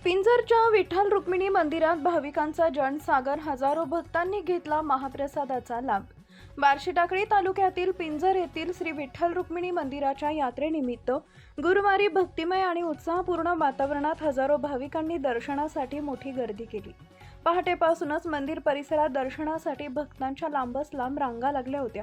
पिंजरच्या विठ्ठल रुक्मिणी मंदिरात भाविकांचा जनसागर, हजारो भक्तांनी घेतला महाप्रसादाचा लाभ। बार्शी टाकळी तालुक्यातील पिंजर येथील श्री विठ्ठल रुक्मिणी मंदिराच्या यात्रेनिमित्त गुरुवारी भक्तिमय आणि उत्साहपूर्ण वातावरणात हजारो भाविकांनी दर्शनासाठी मोठी गर्दी केली। पहाटेपासूनच मंदिर परिसरात दर्शनासाठी भक्तांच्या लांबच लांब रांगा लागल्या होत्या।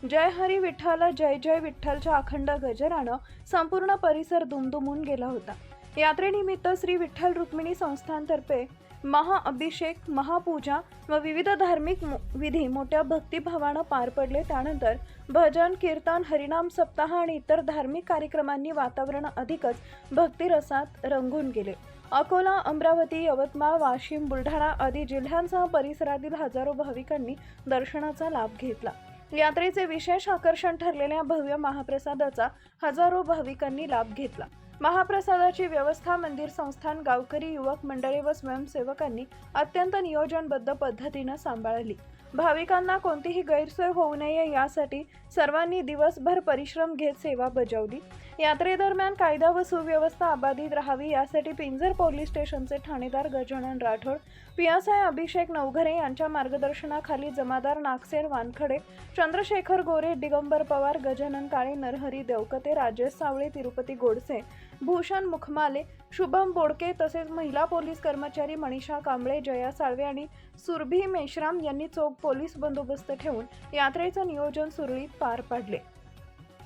जय हरी विठ्ठल जय जय विठ्ठलच्या अखंड गजरानं संपूर्ण परिसर दुमदुमून गेला होता। यात्रेनिमित्त श्री विठ्ठल रुक्मिणी संस्थानतर्फे महाअभिषेक, महापूजा व विविध धार्मिक विधी मोठ्या भक्तिभावानं पार पडले। त्यानंतर भजन, कीर्तन, हरिनाम सप्ताह आणि इतर धार्मिक कार्यक्रमांनी वातावरण अधिकच भक्तिरसात रंगून गेले। अकोला, अमरावती, यवतमाळ, वाशिम, बुलढाणा आदी जिल्ह्यांसह परिसरातील हजारो भाविकांनी दर्शनाचा लाभ घेतला। यात्रेचे विशेष आकर्षण ठरलेल्या भव्य महाप्रसादाचा हजारो भाविकांनी लाभ घेतला। महाप्रसादाची व्यवस्था मंदिर संस्थान, गावकरी, युवक मंडळी व स्वयंसेवकांनी अत्यंत नियोजनबद्ध पद्धतीने सांभाळली। भाविकांना कोणतीही गैरसोय होऊ नये यासाठी सर्वांनी दिवसभर परिश्रम घेत सेवा बजावली। यात्रेदरम्यान कायदा व सुव्यवस्था अबाधित राहावी यासाठी पिंजर पोलीस स्टेशनचे ठाणेदार गजानन राठोड, पीएसआय अभिषेक नवघरे यांच्या मार्गदर्शनाखाली जमादार नागसेन वानखडे, चंद्रशेखर गोरे, दिगंबर पवार, गजानन काळे, नरहरी देवकते, राजेश सावळे, तिरुपती गोडसे, भूषण मुखमाले, शुभम बोडके तसेच महिला पोलीस कर्मचारी मनीषा कांबळे, जया साळवे आणि सुरभी मेश्राम यांनी चोख पोलीस बंदोबस्त ठेवून यात्रेचे नियोजन सुरळीत पार पाडले।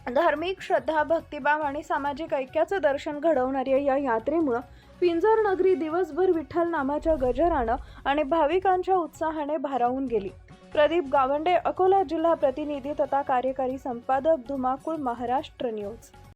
धार्मिक श्रद्धा, भक्तिभाव आणि सामाजिक ऐक्याचे दर्शन घडवणाऱ्या या यात्रेमुळे पिंजर नगरी दिवसभर विठ्ठल नामाच्या गजरानं आणि भाविकांच्या उत्साहाने भारावून गेली। प्रदीप गावंडे, अकोला जिल्हा प्रतिनिधी तथा कार्यकारी संपादक, धुमाकूळ, महाराष्ट्र न्यूज।